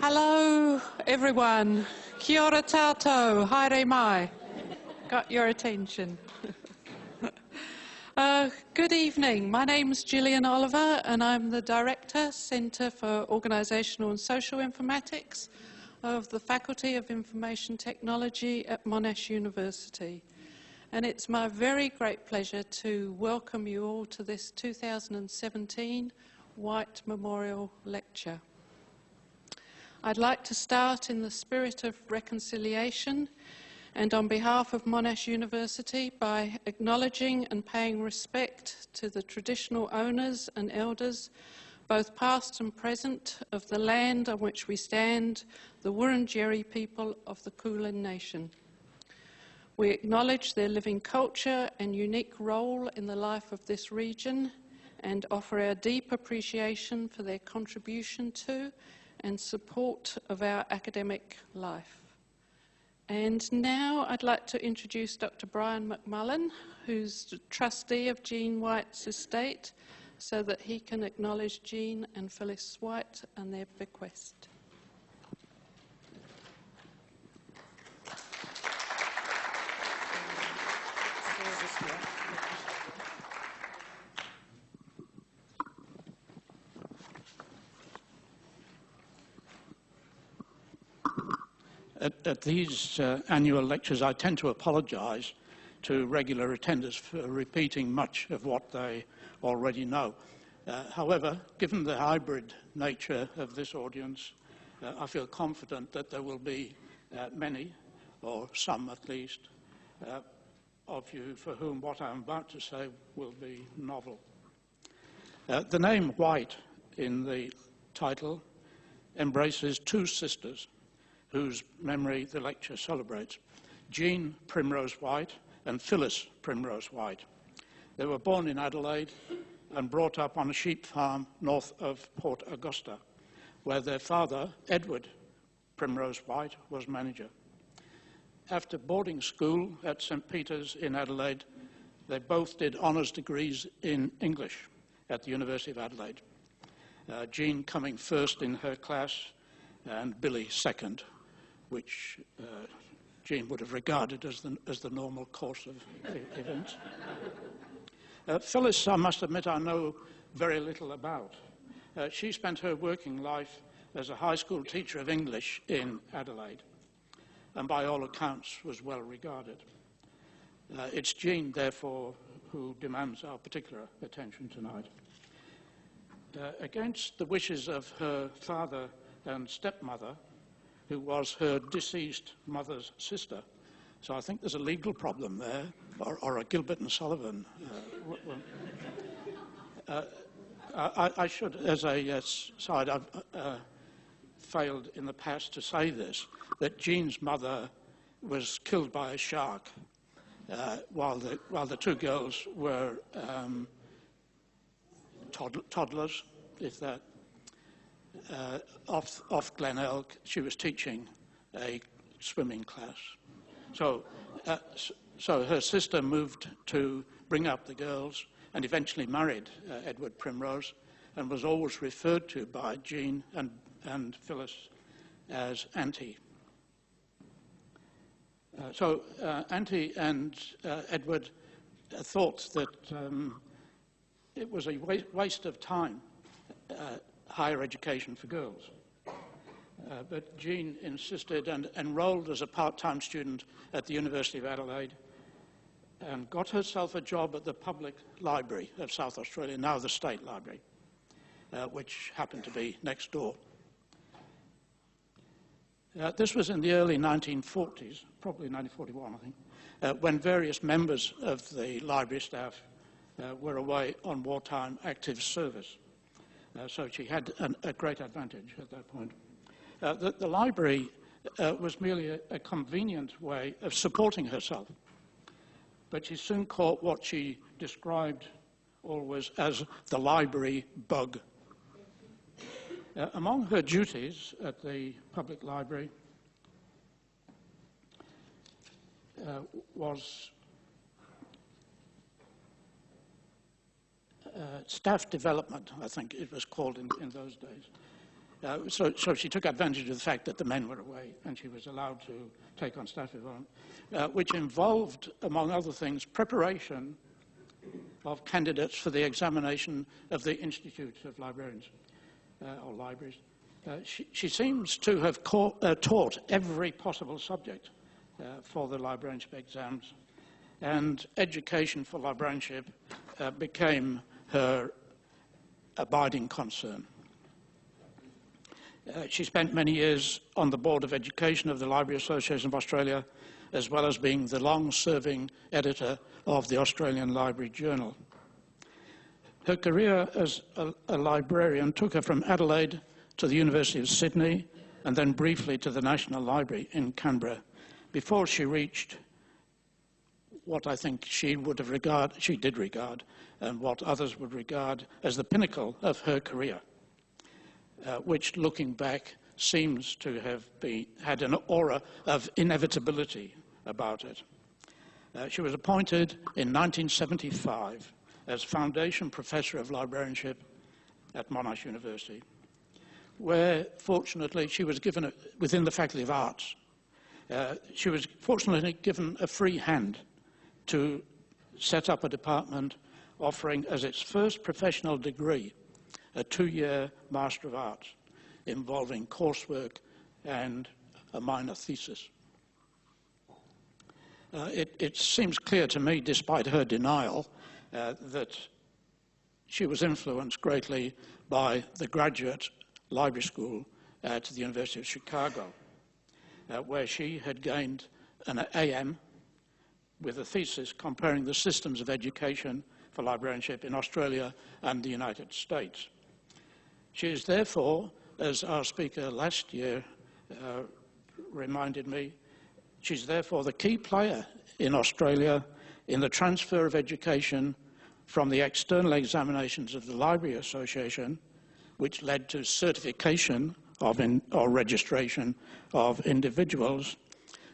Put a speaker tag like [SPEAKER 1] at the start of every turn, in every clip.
[SPEAKER 1] Hello, everyone. Kia ora tātou, haere mai. Got your attention. Good evening. My name's Gillian Oliver, and I'm the Director, Centre for Organisational and Social Informatics of the Faculty of Information Technology at Monash University. And it's my very great pleasure to welcome you all to this 2017 Whyte Memorial Lecture. I'd like to start in the spirit of reconciliation and on behalf of Monash University by acknowledging and paying respect to the traditional owners and elders, both past and present, of the land on which we stand, the Wurundjeri people of the Kulin Nation. We acknowledge their living culture and unique role in the life of this region and offer our deep appreciation for their contribution to and support of our academic life. And now I'd like to introduce Dr. Brian McMullen, who's the trustee of Jean Whyte's estate, so that he can acknowledge Jean and Phyllis Whyte and their bequest.
[SPEAKER 2] At these annual lectures, I tend to apologise to regular attenders for repeating much of what they already know. However, given the hybrid nature of this audience, I feel confident that there will be many, or some at least, of you for whom what I'm about to say will be novel. The name Whyte in the title embraces two sisters whose memory the lecture celebrates, Jean Primrose Whyte and Phyllis Primrose Whyte. They were born in Adelaide and brought up on a sheep farm north of Port Augusta, where their father, Edward Primrose Whyte, was manager. After boarding school at St. Peter's in Adelaide, they both did honours degrees in English at the University of Adelaide. Jean coming first in her class and Billy second, which Jean would have regarded as the normal course of events. Phyllis, I must admit, I know very little about. She spent her working life as a high school teacher of English in Adelaide, and by all accounts was well regarded. It's Jean, therefore, who demands our particular attention tonight. Against the wishes of her father and stepmother, who was her deceased mother's sister. So I think there's a legal problem there, or a Gilbert and Sullivan. I should, as a side, I've failed in the past to say this, that Jean's mother was killed by a shark while the two girls were toddlers, if that. Off Glen Elk, she was teaching a swimming class. So her sister moved to bring up the girls and eventually married Edward Primrose and was always referred to by Jean and Phyllis as Auntie. So Auntie and Edward thought that it was a waste of time higher education for girls. But Jean insisted and enrolled as a part-time student at the University of Adelaide and got herself a job at the Public Library of South Australia, now the State Library, which happened to be next door. This was in the early 1940s, probably 1941, I think, when various members of the library staff were away on wartime active service. So she had a great advantage at that point. The library was merely a convenient way of supporting herself, but she soon caught what she described always as the library bug. Among her duties at the public library was staff development, I think it was called in those days. So she took advantage of the fact that the men were away and she was allowed to take on staff development, which involved, among other things, preparation of candidates for the examination of the Institutes of Librarians or libraries. She seems to have taught every possible subject for the librarianship exams, and education for librarianship became her abiding concern. She spent many years on the Board of Education of the Library Association of Australia, as well as being the long-serving editor of the Australian Library Journal. Her career as a librarian took her from Adelaide to the University of Sydney and then briefly to the National Library in Canberra before she reached what I think she did regard, and what others would regard as the pinnacle of her career, which, looking back, seems to have had an aura of inevitability about it. She was appointed in 1975 as Foundation Professor of Librarianship at Monash University, where, fortunately, she was given, within the Faculty of Arts, she was fortunately given a free hand to set up a department offering as its first professional degree a 2-year Master of Arts involving coursework and a minor thesis. It seems clear to me, despite her denial, that she was influenced greatly by the graduate library school at the University of Chicago, where she had gained an AM with a thesis comparing the systems of education for librarianship in Australia and the United States. She is therefore, as our speaker last year reminded me, she's therefore the key player in Australia in the transfer of education from the external examinations of the Library Association, which led to certification of or registration of individuals,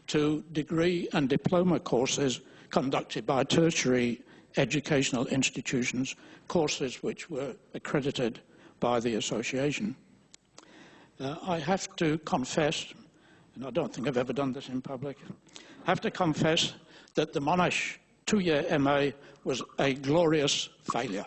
[SPEAKER 2] to degree and diploma courses conducted by tertiary educational institutions, courses which were accredited by the association. I have to confess, and I don't think I've ever done this in public, I have to confess that the Monash 2-year MA was a glorious failure.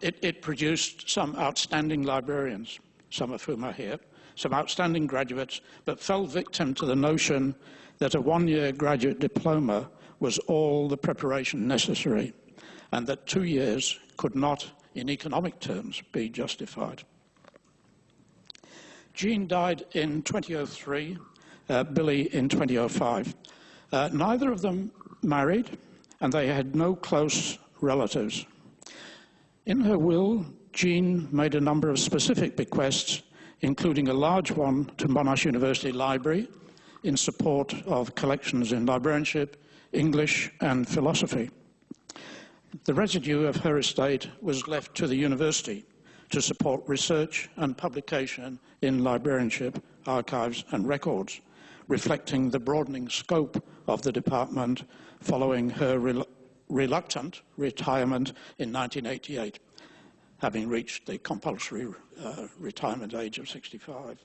[SPEAKER 2] It produced some outstanding librarians, some of whom are here, some outstanding graduates, but fell victim to the notion that a 1-year graduate diploma was all the preparation necessary, and that 2 years could not, in economic terms, be justified. Jean died in 2003, Billy in 2005. Neither of them married, and they had no close relatives. In her will, Jean made a number of specific bequests, including a large one to Monash University Library in support of collections in librarianship, English and philosophy. The residue of her estate was left to the university to support research and publication in librarianship, archives and records, reflecting the broadening scope of the department following her reluctant retirement in 1988, having reached the compulsory retirement age of 65.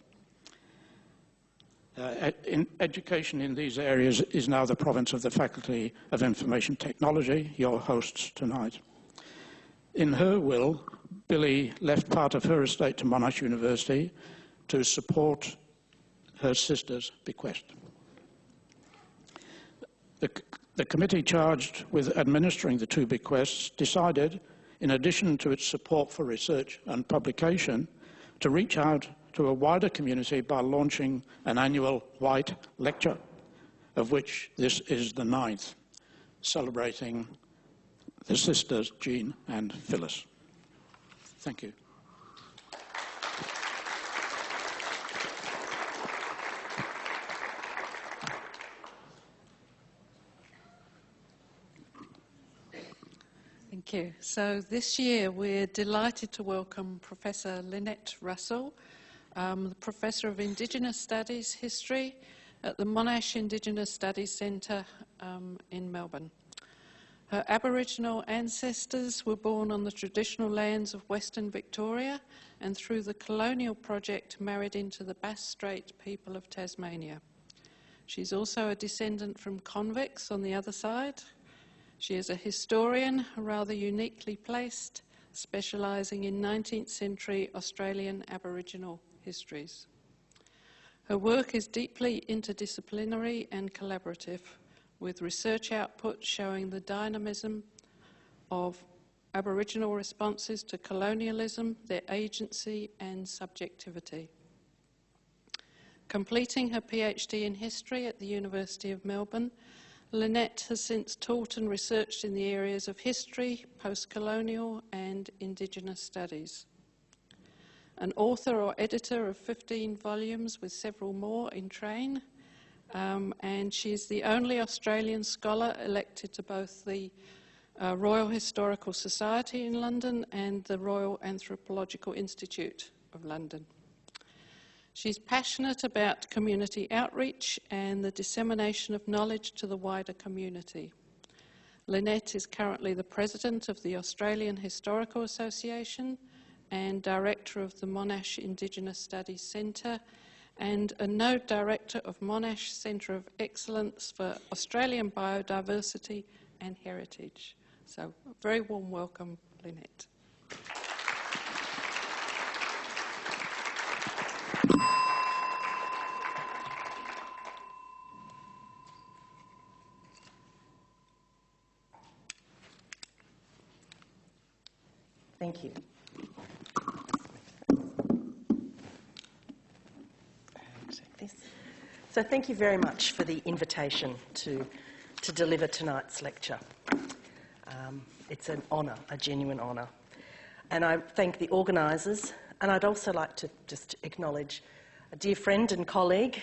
[SPEAKER 2] Education in these areas is now the province of the Faculty of Information Technology, your hosts tonight. In her will, Billy left part of her estate to Monash University to support her sister's bequest. The committee charged with administering the 2 bequests decided, in addition to its support for research and publication, to reach out to a wider community by launching an annual Whyte Lecture, of which this is the 9th, celebrating the sisters Jean and Phyllis. Thank you.
[SPEAKER 1] Thank you. So this year we're delighted to welcome Professor Lynette Russell, the Professor of Indigenous Studies History at the Monash Indigenous Studies Centre in Melbourne. Her Aboriginal ancestors were born on the traditional lands of Western Victoria and through the colonial project married into the Bass Strait people of Tasmania. She's also a descendant from convicts on the other side. She is a historian, rather uniquely placed, specialising in 19th century Australian Aboriginal histories. Her work is deeply interdisciplinary and collaborative, with research output showing the dynamism of Aboriginal responses to colonialism, their agency and subjectivity. Completing her PhD in history at the University of Melbourne, Lynette has since taught and researched in the areas of history, post-colonial and Indigenous studies. An author or editor of 15 volumes with several more in train, and she is the only Australian scholar elected to both the Royal Historical Society in London and the Royal Anthropological Institute of London. She's passionate about community outreach and the dissemination of knowledge to the wider community. Lynette is currently the president of the Australian Historical Association and director of the Monash Indigenous Studies Centre and a node director of Monash Centre of Excellence for Australian Biodiversity and Heritage. So, a very warm welcome, Lynette.
[SPEAKER 3] Thank you. So thank you very much for the invitation to deliver tonight's lecture. It's an honour, a genuine honour. And I thank the organisers, and I'd also like to just acknowledge a dear friend and colleague,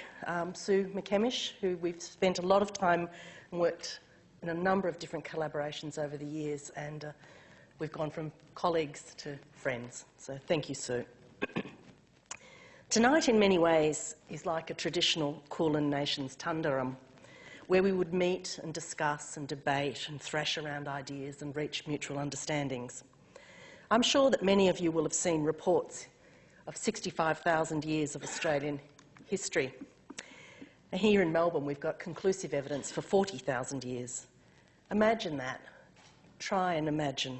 [SPEAKER 3] Sue McKemish, who we've spent a lot of time and worked in a number of different collaborations over the years, and we've gone from colleagues to friends. So thank you, Sue. Tonight, in many ways, is like a traditional Kulin Nations Tandarum, where we would meet and discuss and debate and thrash around ideas and reach mutual understandings. I'm sure that many of you will have seen reports of 65,000 years of Australian history. And here in Melbourne, we've got conclusive evidence for 40,000 years. Imagine that. Try and imagine.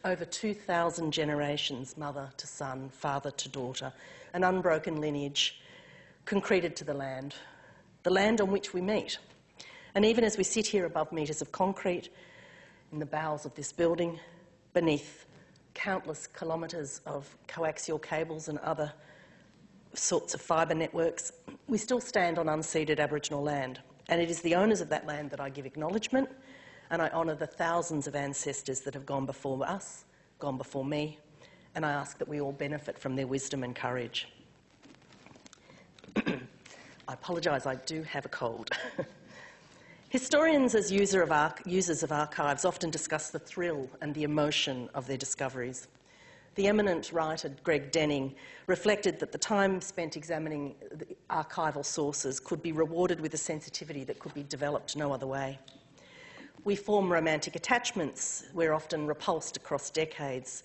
[SPEAKER 3] Over 2,000 generations, mother to son, father to daughter, an unbroken lineage, concreted to the land on which we meet. And even as we sit here above metres of concrete, in the bowels of this building, beneath countless kilometres of coaxial cables and other sorts of fibre networks, we still stand on unceded Aboriginal land. And it is the owners of that land that I give acknowledgement, and I honour the thousands of ancestors that have gone before us, gone before me, and I ask that we all benefit from their wisdom and courage. I apologise, I do have a cold. Historians, as users of archives, often discuss the thrill and the emotion of their discoveries. The eminent writer Greg Denning reflected that the time spent examining the archival sources could be rewarded with a sensitivity that could be developed no other way. We form romantic attachments. We're often repulsed across decades.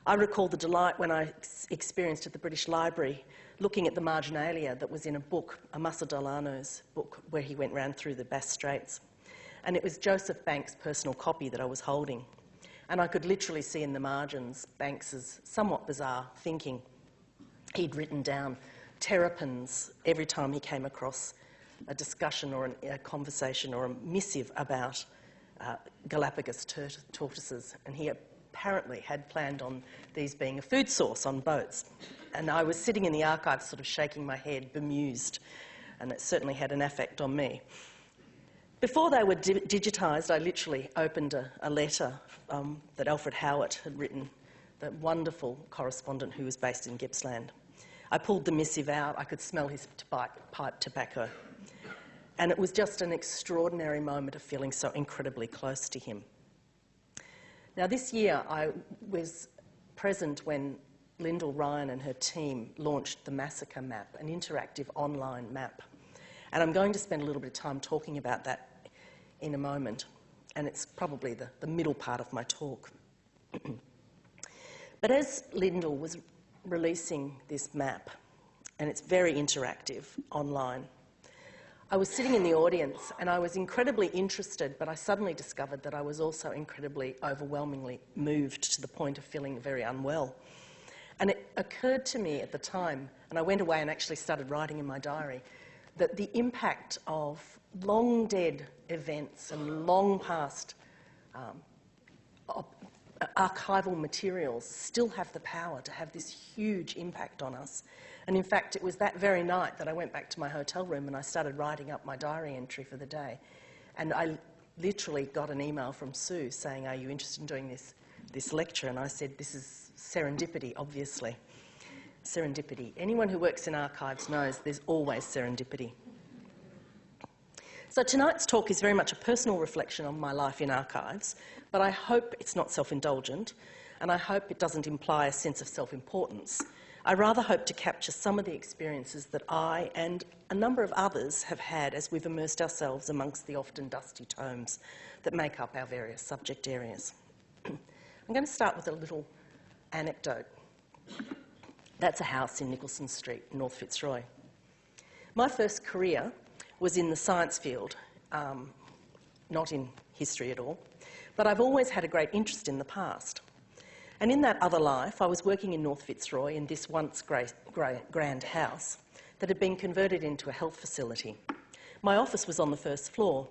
[SPEAKER 3] I recall the delight when I experienced at the British Library looking at the marginalia that was in a book, Amasa Delano's book, where he went round through the Bass Straits. And it was Joseph Banks' personal copy that I was holding. And I could literally see in the margins Banks's somewhat bizarre thinking. He'd written down terrapins every time he came across a discussion or a conversation or a missive about Galapagos tortoises, and he apparently had planned on these being a food source on boats. And I was sitting in the archives sort of shaking my head, bemused, and it certainly had an effect on me. Before they were digitised, I literally opened a letter that Alfred Howard had written, the wonderful correspondent who was based in Gippsland. I pulled the missive out, I could smell his pipe tobacco. And it was just an extraordinary moment of feeling so incredibly close to him. Now, this year I was present when Lyndall Ryan and her team launched the Massacre map, an interactive online map. And I'm going to spend a little bit of time talking about that in a moment. and it's probably the middle part of my talk. But as Lyndall was releasing this map, and it's very interactive online, I was sitting in the audience and I was incredibly interested, but I suddenly discovered that I was also incredibly overwhelmingly moved to the point of feeling very unwell. And it occurred to me at the time, and I went away and actually started writing in my diary, that the impact of long dead events and long past archival materials still have the power to have this huge impact on us. And in fact, it was that very night that I went back to my hotel room and I started writing up my diary entry for the day. And I literally got an email from Sue saying, "Are you interested in doing this lecture?" And I said, "This is serendipity, obviously." Serendipity. Anyone who works in archives knows there's always serendipity. So tonight's talk is very much a personal reflection on my life in archives, but I hope it's not self-indulgent, and I hope it doesn't imply a sense of self-importance. I rather hope to capture some of the experiences that I and a number of others have had as we've immersed ourselves amongst the often dusty tomes that make up our various subject areas. I'm going to start with a little anecdote. That's a house in Nicholson Street, North Fitzroy. My first career was in the science field, not in history at all, but I've always had a great interest in the past. And in that other life, I was working in North Fitzroy in this once grand house that had been converted into a health facility. My office was on the first floor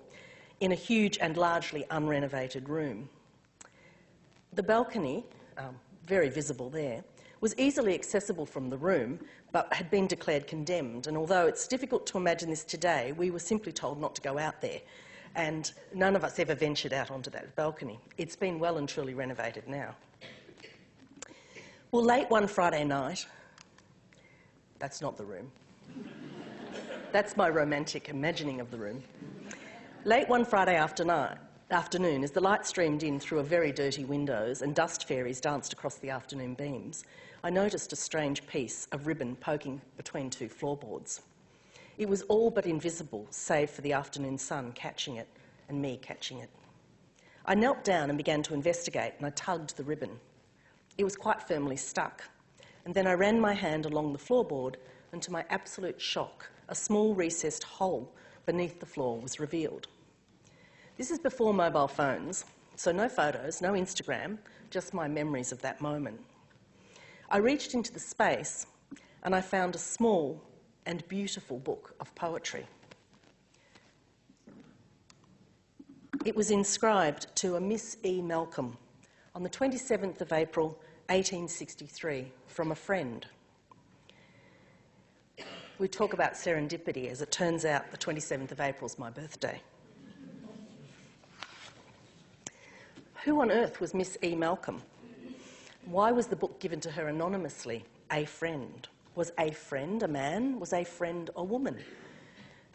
[SPEAKER 3] in a huge and largely unrenovated room. The balcony, very visible there, was easily accessible from the room, but had been declared condemned. And although it's difficult to imagine this today, we were simply told not to go out there. And none of us ever ventured out onto that balcony. It's been well and truly renovated now. Well, late one Friday night, that's not the room. That's my romantic imagining of the room. Late one Friday afternoon, as the light streamed in through a very dirty windows and dust fairies danced across the afternoon beams, I noticed a strange piece of ribbon poking between two floorboards. It was all but invisible, save for the afternoon sun catching it and me catching it. I knelt down and began to investigate, and I tugged the ribbon. It was quite firmly stuck, and then I ran my hand along the floorboard, and to my absolute shock, a small recessed hole beneath the floor was revealed. This is before mobile phones, so no photos, no Instagram, just my memories of that moment. I reached into the space and I found a small and beautiful book of poetry. It was inscribed to a Miss E. Malcolm on the 27th of April, 1863, from a friend. We talk about serendipity. As it turns out, the 27th of April is my birthday. Who on earth was Miss E. Malcolm? Why was the book given to her anonymously? A friend. Was a friend a man? Was a friend a woman?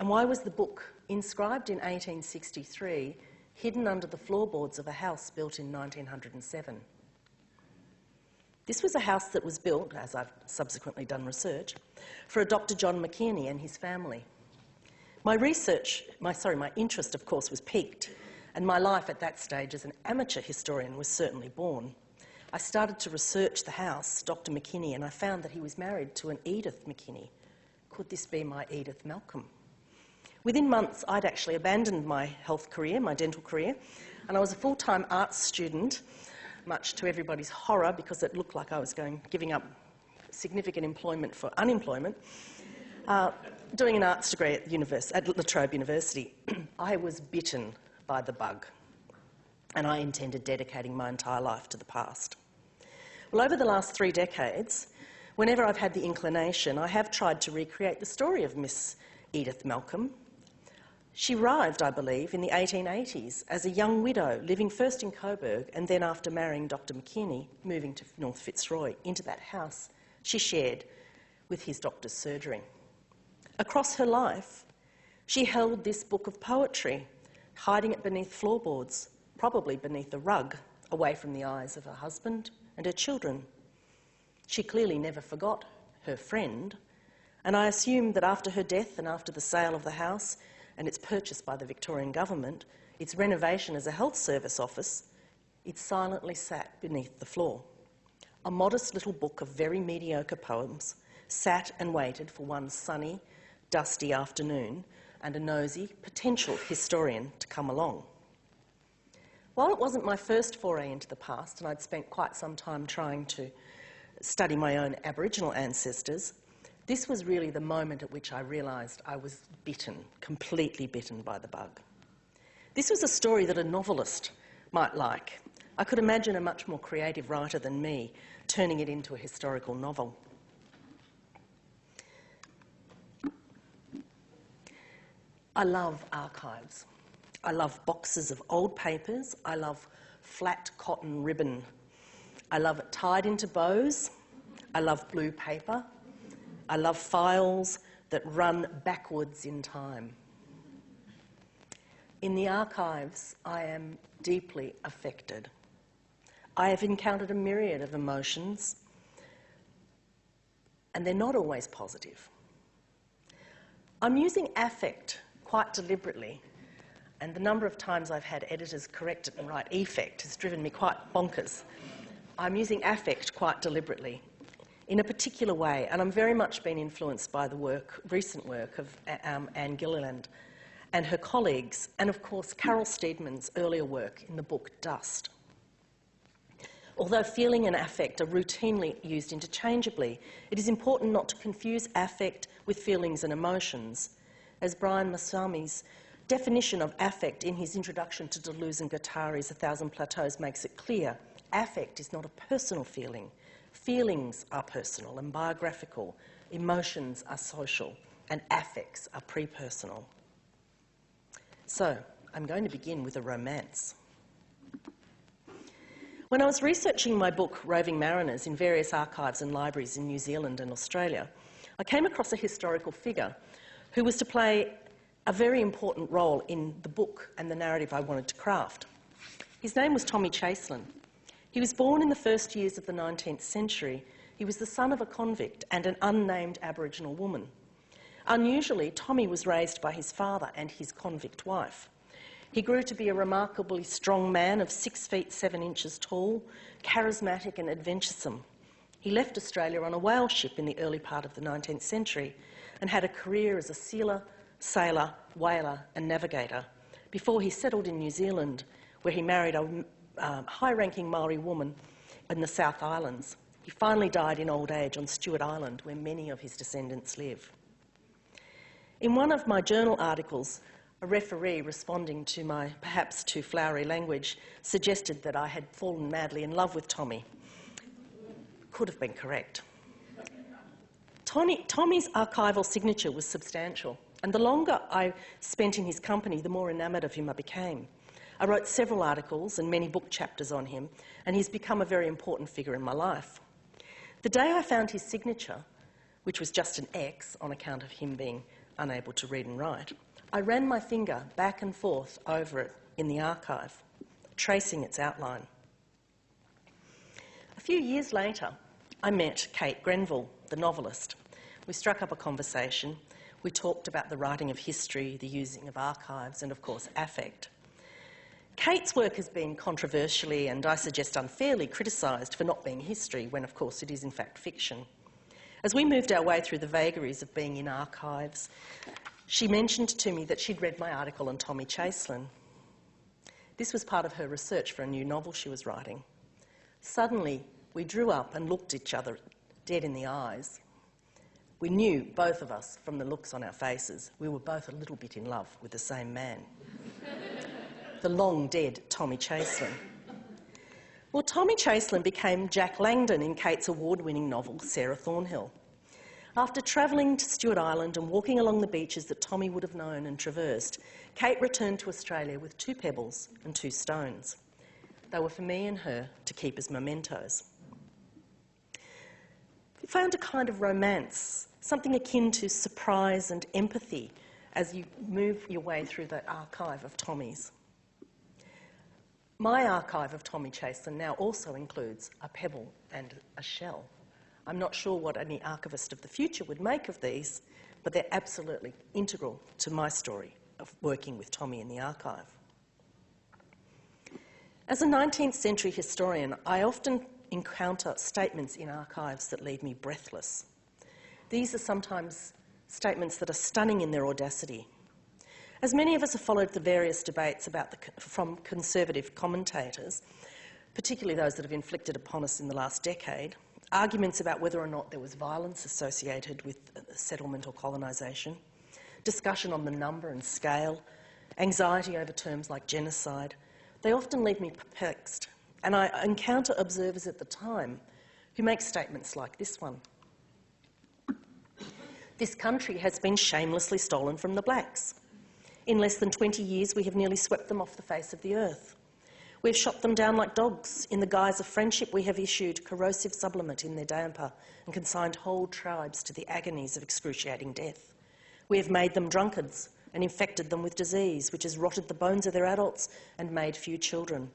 [SPEAKER 3] And why was the book, inscribed in 1863, hidden under the floorboards of a house built in 1907? This was a house that was built, as I've subsequently done research, for a Dr. John McKinney and his family. My interest, of course, was piqued, and my life at that stage as an amateur historian was certainly born. I started to research the house, Dr. McKinney, and I found that he was married to an Edith McKinney. Could this be my Edith Malcolm? Within months, I'd actually abandoned my health career, my dental career, and I was a full-time arts student, much to everybody's horror because it looked like I was giving up significant employment for unemployment, doing an arts degree at La Trobe University. I was bitten by the bug, and I intended dedicating my entire life to the past. Well, over the last 3 decades, whenever I've had the inclination, I have tried to recreate the story of Miss Edith Malcolm. She arrived, I believe, in the 1880s as a young widow, living first in Coburg and then, after marrying Dr. McKinney, moving to North Fitzroy, into that house she shared with his doctor's surgery. Across her life, she held this book of poetry, hiding it beneath floorboards, probably beneath a rug, away from the eyes of her husband and her children. She clearly never forgot her friend, and I assume that after her death and after the sale of the house and its purchase by the Victorian government, its renovation as a health service office, it silently sat beneath the floor. A modest little book of very mediocre poems sat and waited for one sunny, dusty afternoon and a nosy, potential historian to come along. While it wasn't my first foray into the past, and I'd spent quite some time trying to study my own Aboriginal ancestors, this was really the moment at which I realised I was bitten, completely bitten by the bug. This was a story that a novelist might like. I could imagine a much more creative writer than me turning it into a historical novel. I love archives. I love boxes of old papers. I love flat cotton ribbon. I love it tied into bows. I love blue paper. I love files that run backwards in time. In the archives, I am deeply affected. I have encountered a myriad of emotions, and they're not always positive. I'm using affect quite deliberately, and the number of times I've had editors correct it and write effect has driven me quite bonkers. I'm using affect quite deliberately in a particular way, and I'm very much been influenced by the recent work of Anne Gilliland and her colleagues, and of course Carol Steedman's earlier work in the book Dust. Although feeling and affect are routinely used interchangeably, it is important not to confuse affect with feelings and emotions. As Brian Masami's definition of affect in his introduction to Deleuze and Guattari's A Thousand Plateaus makes it clear, affect is not a personal feeling. Feelings are personal and biographical, emotions are social, and affects are pre-personal. So, I'm going to begin with a romance. When I was researching my book, Roving Mariners, in various archives and libraries in New Zealand and Australia, I came across a historical figure who was to play a very important role in the book and the narrative I wanted to craft. His name was Tommy Chaselin. He was born in the first years of the 19th century. He was the son of a convict and an unnamed Aboriginal woman. Unusually, Tommy was raised by his father and his convict wife. He grew to be a remarkably strong man of 6 feet 7 inches tall, charismatic and adventuresome. He left Australia on a whale ship in the early part of the 19th century and had a career as a sealer, sailor, whaler and navigator before he settled in New Zealand, where he married a high-ranking Maori woman in the South Islands. He finally died in old age on Stewart Island, where many of his descendants live. In one of my journal articles, a referee responding to my perhaps too flowery language suggested that I had fallen madly in love with Tommy. Could have been correct. Tommy's archival signature was substantial, and the longer I spent in his company, the more enamoured of him I became. I wrote several articles and many book chapters on him, and he's become a very important figure in my life. The day I found his signature, which was just an X on account of him being unable to read and write, I ran my finger back and forth over it in the archive, tracing its outline. A few years later, I met Kate Grenville, the novelist. We struck up a conversation. We talked about the writing of history, the using of archives, and of course, affect. Kate's work has been controversially, and I suggest unfairly, criticised for not being history, when of course it is in fact fiction. As we moved our way through the vagaries of being in archives, she mentioned to me that she'd read my article on Tommy Chaselin. This was part of her research for a new novel she was writing. Suddenly, we drew up and looked each other dead in the eyes. We knew, both of us, from the looks on our faces, we were both a little bit in love with the same man. The long-dead Tommy Chaselin. Well, Tommy Chaselin became Jack Langdon in Kate's award-winning novel, Sarah Thornhill. After travelling to Stewart Island and walking along the beaches that Tommy would have known and traversed, Kate returned to Australia with 2 pebbles and 2 stones. They were for me and her to keep as mementos. We found a kind of romance, something akin to surprise and empathy as you move your way through the archive of Tommy's. My archive of Tommy Chaselin now also includes a pebble and a shell. I'm not sure what any archivist of the future would make of these, but they're absolutely integral to my story of working with Tommy in the archive. As a 19th century historian, I often encounter statements in archives that leave me breathless. These are sometimes statements that are stunning in their audacity. As many of us have followed the various debates from conservative commentators, particularly those that have inflicted upon us in the last decade, arguments about whether or not there was violence associated with settlement or colonisation, discussion on the number and scale, anxiety over terms like genocide, they often leave me perplexed. And I encounter observers at the time who make statements like this one. This country has been shamelessly stolen from the blacks. In less than 20 years, we have nearly swept them off the face of the earth. We've shot them down like dogs. In the guise of friendship, we have issued corrosive sublimate in their damper and consigned whole tribes to the agonies of excruciating death. We have made them drunkards and infected them with disease, which has rotted the bones of their adults and made few children.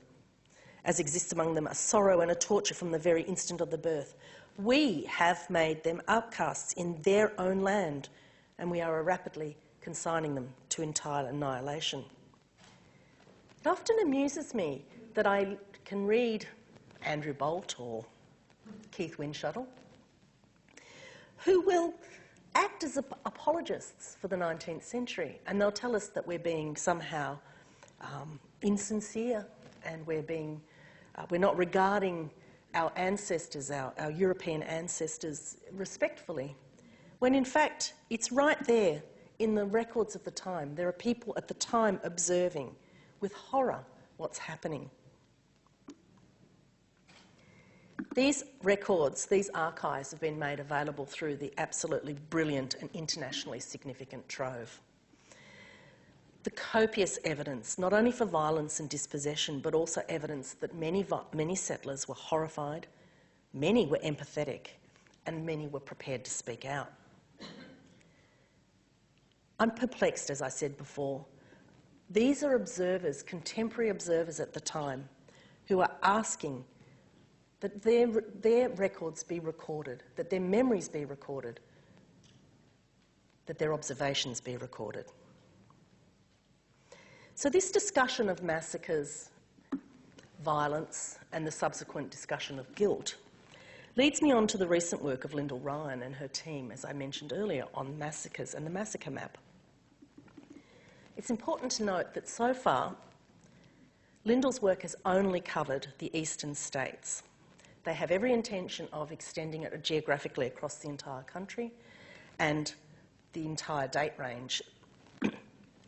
[SPEAKER 3] As exists among them a sorrow and a torture from the very instant of the birth. We have made them outcasts in their own land, and we are rapidly consigning them to entire annihilation. It often amuses me that I can read Andrew Bolt or Keith Windshuttle, who will act as apologists for the 19th century, and they'll tell us that we're being somehow insincere, and we're not regarding our ancestors, our European ancestors, respectfully, when in fact it's right there in the records of the time. There are people at the time observing with horror what's happening. These records, these archives have been made available through the absolutely brilliant and internationally significant Trove. The copious evidence, not only for violence and dispossession, but also evidence that many settlers were horrified, many were empathetic, and many were prepared to speak out. I'm perplexed, as I said before. These are observers, contemporary observers at the time, who are asking that their records be recorded, that their memories be recorded, that their observations be recorded. So this discussion of massacres, violence, and the subsequent discussion of guilt leads me on to the recent work of Lyndall Ryan and her team, as I mentioned earlier, on massacres and the massacre map. It's important to note that so far, Lyndall's work has only covered the eastern states. They have every intention of extending it geographically across the entire country and the entire date range.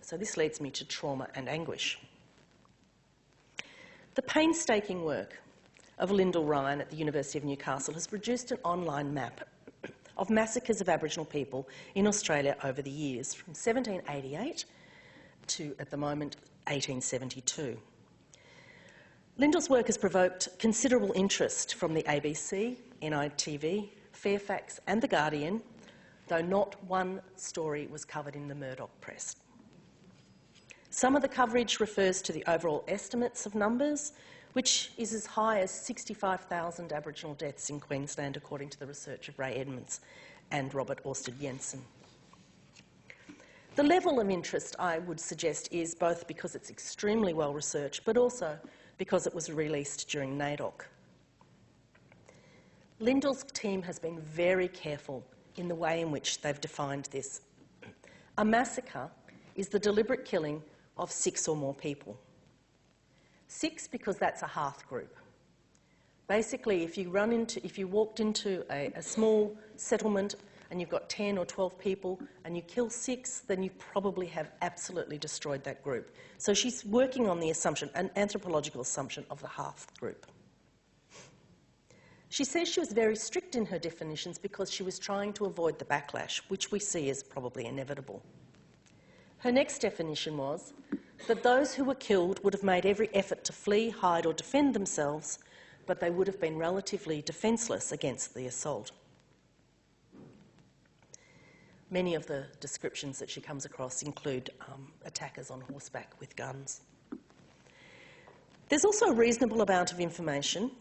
[SPEAKER 3] So this leads me to trauma and anguish. The painstaking work of Lyndall Ryan at the University of Newcastle has produced an online map of massacres of Aboriginal people in Australia over the years, from 1788 to, at the moment, 1872. Lyndall's work has provoked considerable interest from the ABC, NITV, Fairfax and The Guardian, though not one story was covered in the Murdoch press. Some of the coverage refers to the overall estimates of numbers, which is as high as 65,000 Aboriginal deaths in Queensland, according to the research of Ray Edmonds and Robert Orsted Jensen. The level of interest, I would suggest, is both because it's extremely well researched, but also because it was released during NAIDOC. Lyndall's team has been very careful in the way in which they've defined this. A massacre is the deliberate killing of 6 or more people. 6 because that's a hearth group. Basically, if you walked into a small settlement and you've got 10 or 12 people and you kill 6, then you probably have absolutely destroyed that group. So she's working on the assumption, an anthropological assumption, of the hearth group. She says she was very strict in her definitions because she was trying to avoid the backlash, which we see as probably inevitable. Her next definition was that those who were killed would have made every effort to flee, hide or defend themselves, but they would have been relatively defenceless against the assault. Many of the descriptions that she comes across include attackers on horseback with guns. There's also a reasonable amount of information.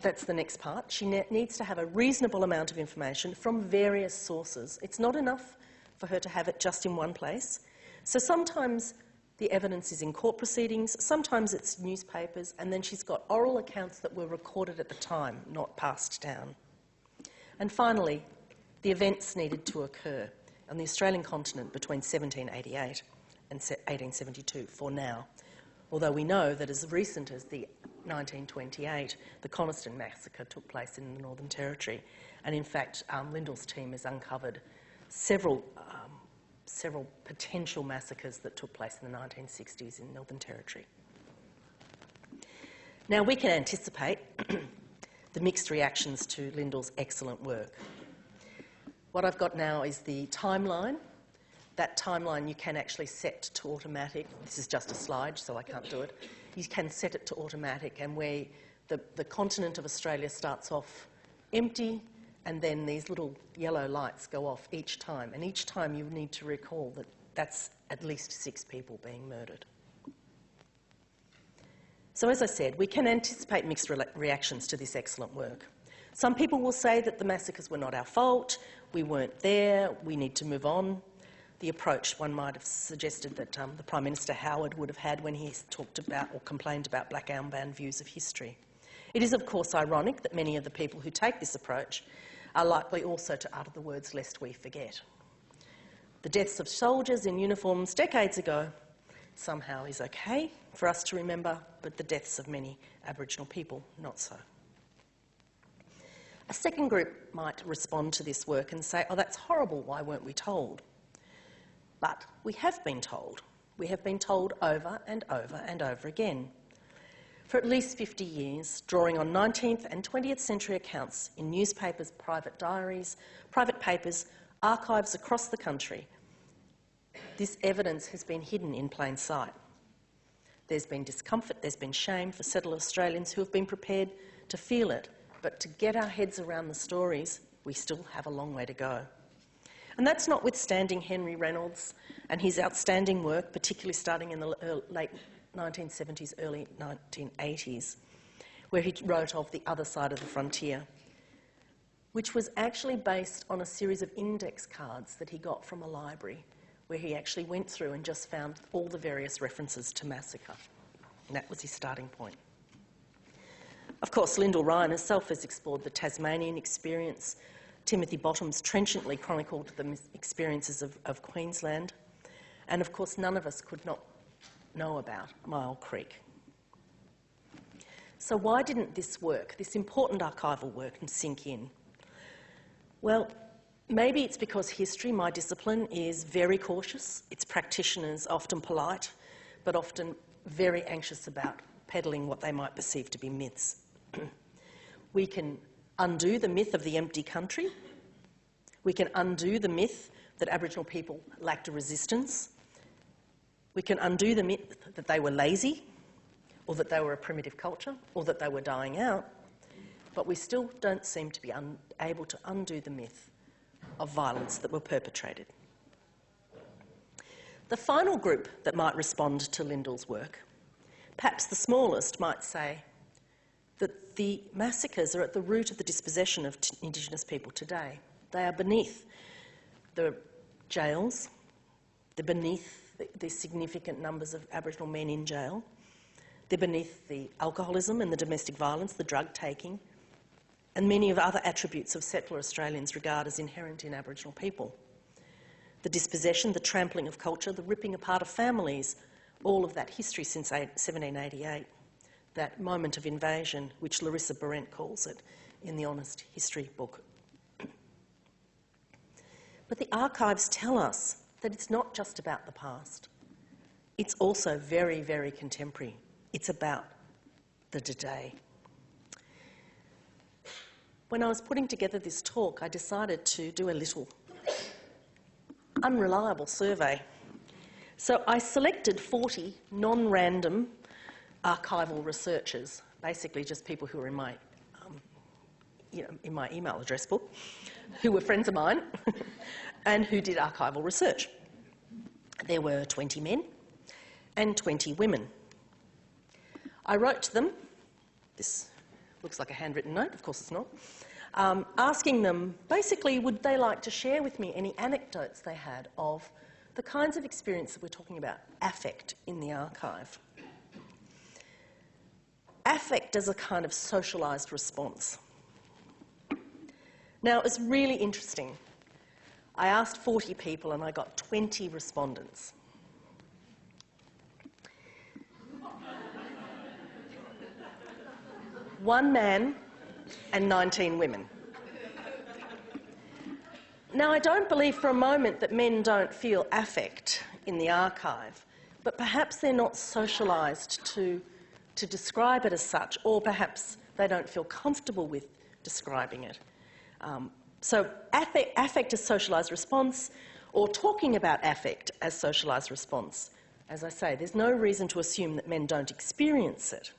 [SPEAKER 3] That's the next part. She needs to have a reasonable amount of information from various sources. It's not enough for her to have it just in one place. So sometimes The evidence is in court proceedings, sometimes it's newspapers, and then she's got oral accounts that were recorded at the time, not passed down. And finally, the events needed to occur on the Australian continent between 1788 and 1872 for now, although we know that as recent as the 1928, the Coniston Massacre took place in the Northern Territory, and in fact Lyndall's team has uncovered several potential massacres that took place in the 1960s in Northern Territory. Now we can anticipate the mixed reactions to Lyndall's excellent work. What I've got now is the timeline. That timeline you can actually set to automatic. This is just a slide, so I can't do it. You can set it to automatic, and where the continent of Australia starts off empty, and then these little yellow lights go off each time. And each time you need to recall that that's at least 6 people being murdered. So as I said, we can anticipate mixed reactions to this excellent work. Some people will say that the massacres were not our fault, we weren't there, we need to move on. The approach one might have suggested that the Prime Minister Howard would have had when he talked about or complained about black armband views of history. It is of course ironic that many of the people who take this approach are likely also to utter the words "lest we forget." The deaths of soldiers in uniforms decades ago somehow is okay for us to remember, but the deaths of many Aboriginal people, not so. A second group might respond to this work and say, oh, that's horrible, why weren't we told? But we have been told. We have been told over and over and over again. For at least 50 years, drawing on 19th and 20th century accounts in newspapers, private diaries, private papers, archives across the country, this evidence has been hidden in plain sight. There's been discomfort, there's been shame for settler Australians who have been prepared to feel it, but to get our heads around the stories, we still have a long way to go. And that's notwithstanding Henry Reynolds and his outstanding work, particularly starting in the late 1970s, early 1980s, where he wrote of the other side of the frontier, which was actually based on a series of index cards that he got from a library, where he actually went through and just found all the various references to massacre. And that was his starting point. Of course, Lyndall Ryan herself has explored the Tasmanian experience. Timothy Bottoms trenchantly chronicled the experiences of Queensland. And of course, none of us could not know about Myall Creek. So why didn't this work, this important archival work, sink in? Well, maybe it's because history, my discipline, is very cautious. Its practitioners often polite, but often very anxious about peddling what they might perceive to be myths. We can undo the myth of the empty country. We can undo the myth that Aboriginal people lacked a resistance. We can undo the myth that they were lazy, or that they were a primitive culture, or that they were dying out, but we still don't seem to be able to undo the myth of violence that were perpetrated. The final group that might respond to Lyndall's work, perhaps the smallest, might say that the massacres are at the root of the dispossession of Indigenous people today. They are beneath the jails, they're beneath the significant numbers of Aboriginal men in jail, they're beneath the alcoholism and the domestic violence, the drug taking, and many of other attributes of settler Australians regard as inherent in Aboriginal people. The dispossession, the trampling of culture, the ripping apart of families, all of that history since 1788, that moment of invasion, which Larissa Berendt calls it in the Honest History book. But the archives tell us that it's not just about the past. It's also very, very contemporary. It's about the today. When I was putting together this talk, I decided to do a little unreliable survey. So I selected 40 non-random archival researchers, basically just people who were in my, in my email address book, who were friends of mine and who did archival research. There were 20 men and 20 women. I wrote to them, this looks like a handwritten note, of course it's not, asking them basically would they like to share with me any anecdotes they had of the kinds of experience that we're talking about, affect in the archive. Affect as a kind of socialised response. Now, it was really interesting. I asked 40 people and I got 20 respondents. One man and 19 women. Now, I don't believe for a moment that men don't feel affect in the archive, but perhaps they're not socialised to describe it as such, or perhaps they don't feel comfortable with describing it. So affect as socialised response, or talking about affect as socialised response. As I say, there's no reason to assume that men don't experience it.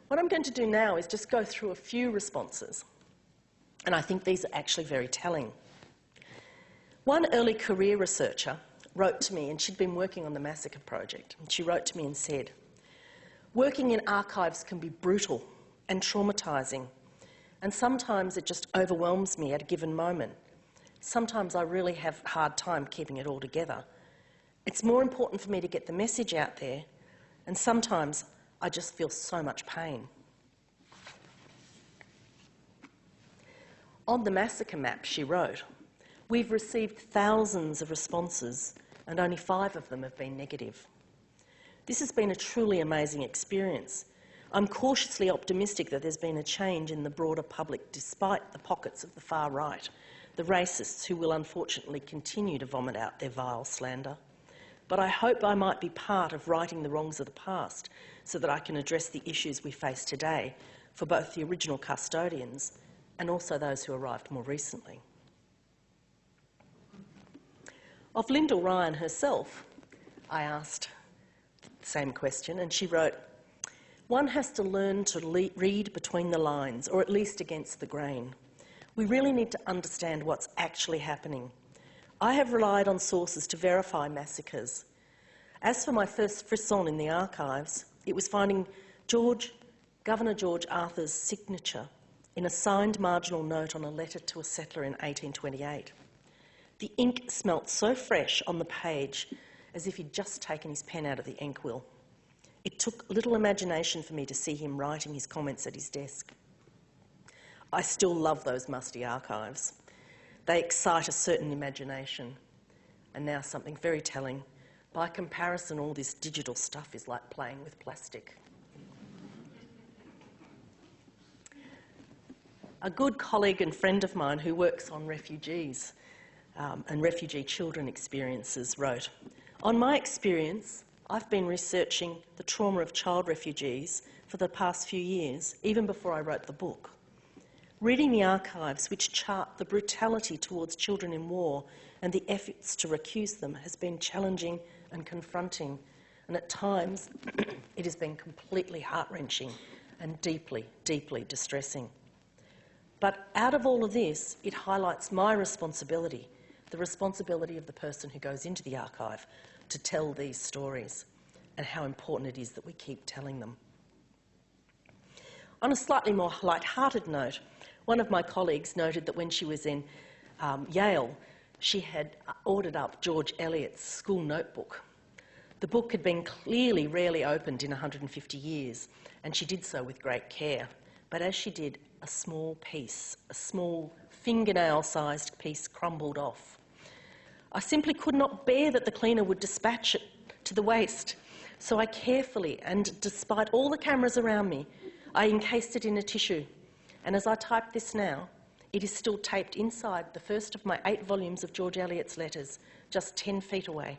[SPEAKER 3] What I'm going to do now is just go through a few responses, and I think these are actually very telling. One early career researcher wrote to me, and she'd been working on the Massacre project, and she wrote to me and said, "Working in archives can be brutal and traumatising, and sometimes it just overwhelms me at a given moment. Sometimes I really have a hard time keeping it all together. It's more important for me to get the message out there, and sometimes I just feel so much pain." On the massacre map, she wrote, "We've received thousands of responses and only 5 of them have been negative. This has been a truly amazing experience. I'm cautiously optimistic that there's been a change in the broader public despite the pockets of the far right, the racists who will unfortunately continue to vomit out their vile slander. But I hope I might be part of righting the wrongs of the past so that I can address the issues we face today for both the original custodians and also those who arrived more recently." Of Lyndall Ryan herself, I asked the same question, and she wrote, "One has to learn to read between the lines, or at least against the grain. We really need to understand what's actually happening. I have relied on sources to verify massacres. As for my first frisson in the archives, it was finding Governor George Arthur's signature in a signed marginal note on a letter to a settler in 1828. The ink smelt so fresh on the page as if he'd just taken his pen out of the inkwell. It took little imagination for me to see him writing his comments at his desk. I still love those musty archives. They excite a certain imagination. And now something very telling. By comparison, all this digital stuff is like playing with plastic." A good colleague and friend of mine who works on refugees and refugee children experiences wrote, "On my experience, I've been researching the trauma of child refugees for the past few years, even before I wrote the book. Reading the archives which chart the brutality towards children in war and the efforts to recuse them has been challenging and confronting, and at times it has been completely heart-wrenching and deeply, deeply distressing. But out of all of this, it highlights my responsibility, the responsibility of the person who goes into the archive to tell these stories, and how important it is that we keep telling them." On a slightly more light-hearted note, one of my colleagues noted that when she was in Yale, she had ordered up George Eliot's school notebook. The book had been clearly rarely opened in 150 years, and she did so with great care. But as she did, a small piece, a small fingernail-sized piece crumbled off. "I simply could not bear that the cleaner would dispatch it to the waste, so I carefully, and despite all the cameras around me, I encased it in a tissue, and as I type this now, it is still taped inside the first of my 8 volumes of George Eliot's letters, just 10 feet away,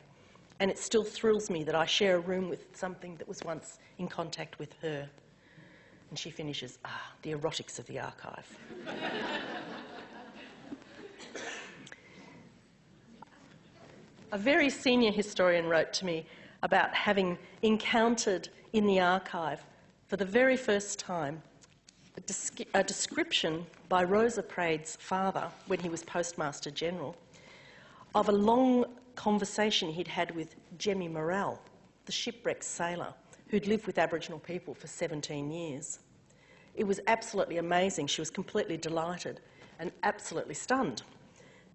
[SPEAKER 3] and it still thrills me that I share a room with something that was once in contact with her." And she finishes, "The erotics of the archive." A very senior historian wrote to me about having encountered in the archive for the very first time a description by Rosa Praed's father, when he was Postmaster General, of a long conversation he'd had with Jemmy Morrell, the shipwrecked sailor who'd lived with Aboriginal people for 17 years. It was absolutely amazing. She was completely delighted and absolutely stunned,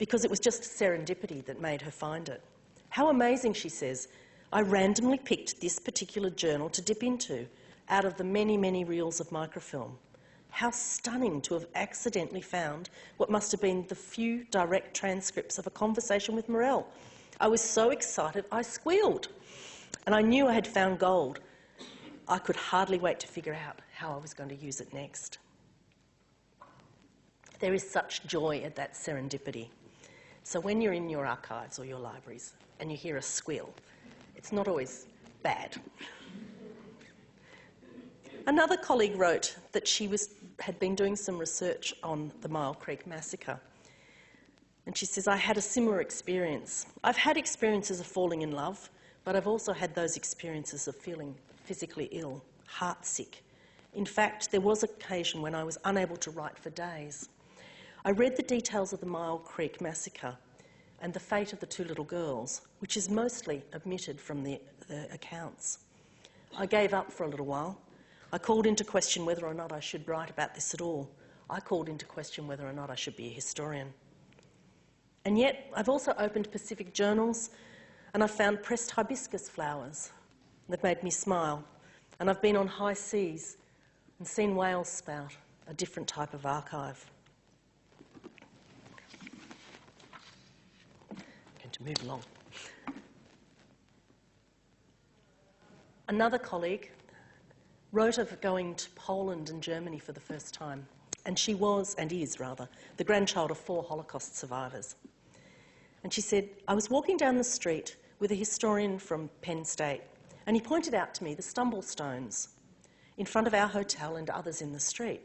[SPEAKER 3] because it was just serendipity that made her find it. How amazing, she says. I randomly picked this particular journal to dip into out of the many, many reels of microfilm. How stunning to have accidentally found what must have been the few direct transcripts of a conversation with Morel. I was so excited I squealed, and I knew I had found gold. I could hardly wait to figure out how I was going to use it next. There is such joy at that serendipity. So when you're in your archives or your libraries and you hear a squeal, it's not always bad. Another colleague wrote that she had been doing some research on the Mile Creek Massacre. And she says, I had a similar experience. I've had experiences of falling in love, but I've also had those experiences of feeling physically ill, heartsick. In fact, there was an occasion when I was unable to write for days. I read the details of the Mile Creek Massacre and the fate of the two little girls, which is mostly omitted from the accounts. I gave up for a little while. I called into question whether or not I should write about this at all. I called into question whether or not I should be a historian. And yet, I've also opened Pacific journals and I've found pressed hibiscus flowers that made me smile. And I've been on high seas and seen whales spout, a different type of archive. I'm going to move along. Another colleague wrote of going to Poland and Germany for the first time. And she was, and is rather, the grandchild of 4 Holocaust survivors. And she said, I was walking down the street with a historian from Penn State, and he pointed out to me the stumble stones in front of our hotel and others in the street.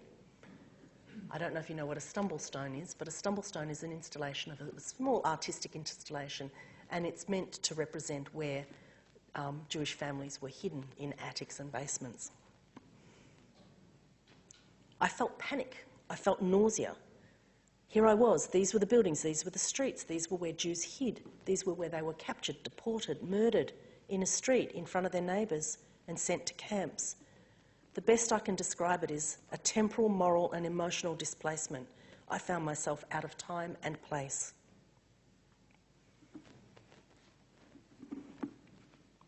[SPEAKER 3] I don't know if you know what a stumble stone is, but a stumble stone is an installation of a small artistic installation, and it's meant to represent where Jewish families were hidden in attics and basements. I felt panic. I felt nausea. Here I was. These were the buildings. These were the streets. These were where Jews hid. These were where they were captured, deported, murdered in a street in front of their neighbours and sent to camps. The best I can describe it is a temporal, moral and emotional displacement. I found myself out of time and place.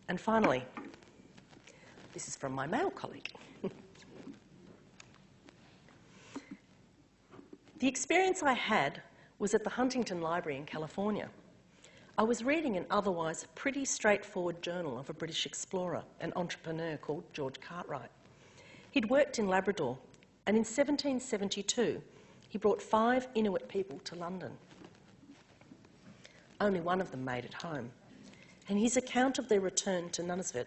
[SPEAKER 3] And finally, this is from my male colleague. The experience I had was at the Huntington Library in California. I was reading an otherwise pretty straightforward journal of a British explorer, an entrepreneur called George Cartwright. He'd worked in Labrador, and in 1772, he brought 5 Inuit people to London. Only one of them made it home, and his account of their return to Nunavut,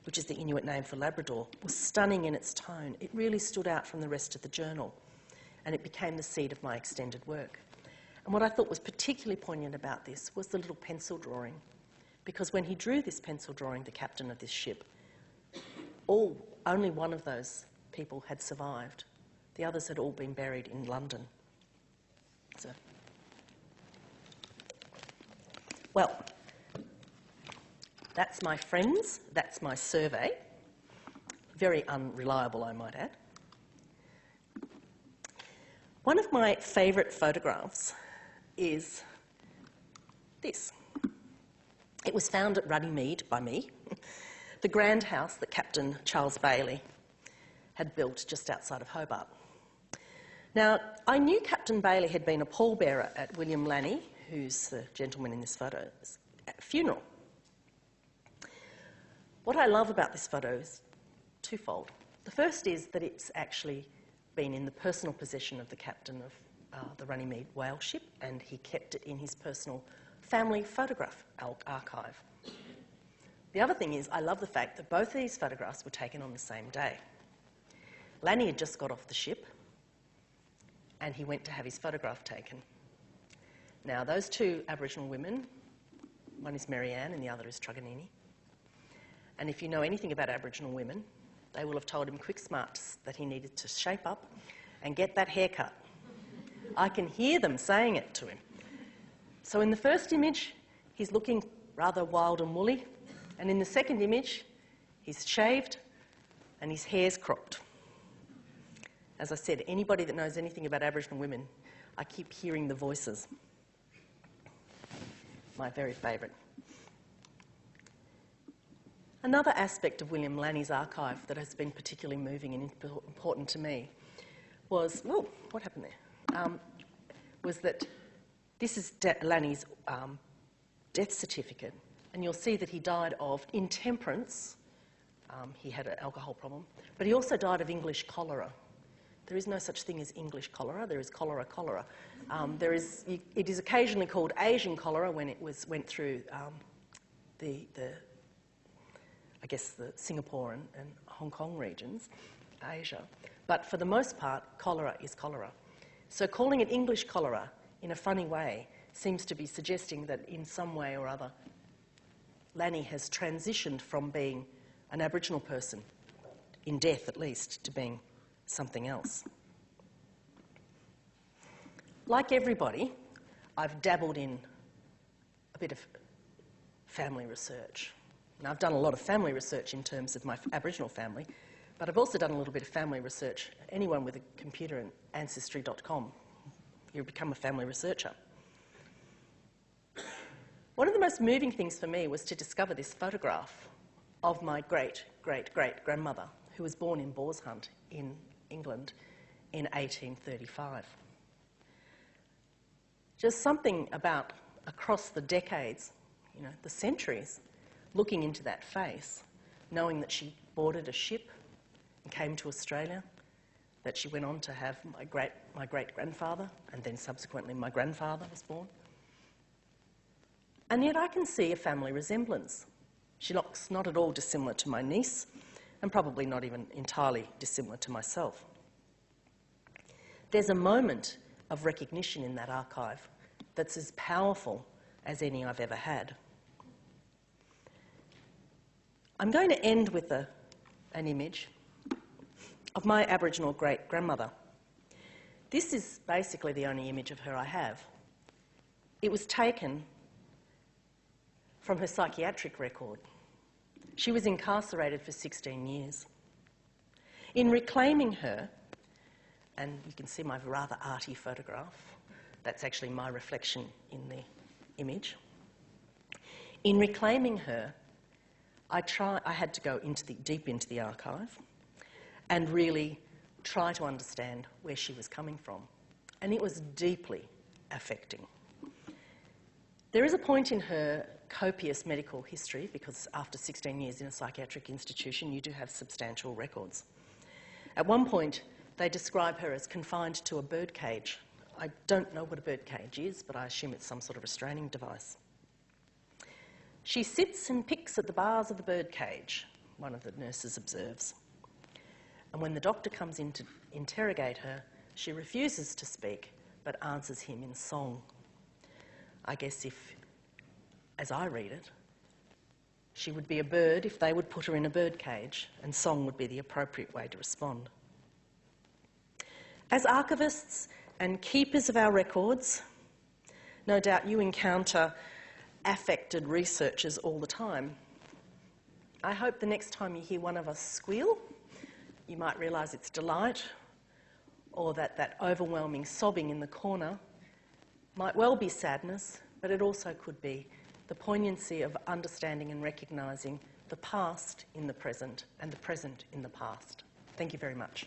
[SPEAKER 3] which is the Inuit name for Labrador, was stunning in its tone. It really stood out from the rest of the journal, and it became the seed of my extended work. And what I thought was particularly poignant about this was the little pencil drawing, because when he drew this pencil drawing, the captain of this ship, only one of those people had survived. The others had all been buried in London. So, well, that's my friends, that's my survey. Very unreliable, I might add. One of my favourite photographs is this. It was found at Runnymede by me, the grand house that Captain Charles Bailey had built just outside of Hobart. Now, I knew Captain Bailey had been a pallbearer at William Lanny, who's the gentleman in this photo's funeral. What I love about this photo is twofold. The first is that it's actually been in the personal possession of the captain of the Runnymede whale ship, and he kept it in his personal family photograph archive. The other thing is, I love the fact that both these photographs were taken on the same day. Lanny had just got off the ship, and he went to have his photograph taken. Now, those 2 Aboriginal women, one is Mary Ann and the other is Truganini, and if you know anything about Aboriginal women, they will have told him quick smart that he needed to shape up and get that haircut. I can hear them saying it to him. So in the first image, he's looking rather wild and woolly, and in the second image, he's shaved and his hair's cropped. As I said, anybody that knows anything about Aboriginal women, I keep hearing the voices. my very favourite. Another aspect of William Lanny's archive that has been particularly moving and important to me was, oh, what happened there? Was that this is Lanny's death certificate, and you'll see that he died of intemperance. He had an alcohol problem, but he also died of English cholera. There is no such thing as English cholera. There is cholera. It is occasionally called Asian cholera when it went through the Singapore and Hong Kong regions, Asia. But for the most part, cholera is cholera. So calling it English cholera in a funny way seems to be suggesting that in some way or other, Lanny has transitioned from being an Aboriginal person, in death at least, to being something else. Like everybody, I've dabbled in a bit of family research. Now, I've done a lot of family research in terms of my Aboriginal family, but I've also done a little bit of family research. Anyone with a computer and ancestry.com, you become a family researcher. One of the most moving things for me was to discover this photograph of my great-great-great-grandmother, who was born in Borshunt in England in 1835. Just something about across the decades, you know, the centuries, looking into that face, knowing that she boarded a ship and came to Australia, that she went on to have my great-grandfather, and then subsequently my grandfather was born. And yet I can see a family resemblance. She looks not at all dissimilar to my niece, and probably not even entirely dissimilar to myself. There's a moment of recognition in that archive that's as powerful as any I've ever had. I'm going to end with an image of my Aboriginal great-grandmother. This is basically the only image of her I have. It was taken from her psychiatric record. She was incarcerated for 16 years. In reclaiming her, and you can see my rather arty photograph, that's actually my reflection in the image. In reclaiming her, I had to go deep into the archive and really try to understand where she was coming from. And it was deeply affecting. There is a point in her copious medical history, because after 16 years in a psychiatric institution, you do have substantial records. At one point, they describe her as confined to a bird cage. I don't know what a bird cage is, but I assume it's some sort of restraining device. She sits and picks at the bars of the bird cage, one of the nurses observes. And when the doctor comes in to interrogate her, she refuses to speak, but answers him in song. I guess as I read it, she would be a bird if they would put her in a bird cage, and song would be the appropriate way to respond. As archivists and keepers of our records, no doubt you encounter affected researchers all the time. I hope the next time you hear one of us squeal, you might realise it's delight, or that overwhelming sobbing in the corner might well be sadness, but it also could be the poignancy of understanding and recognising the past in the present and the present in the past. Thank you very much.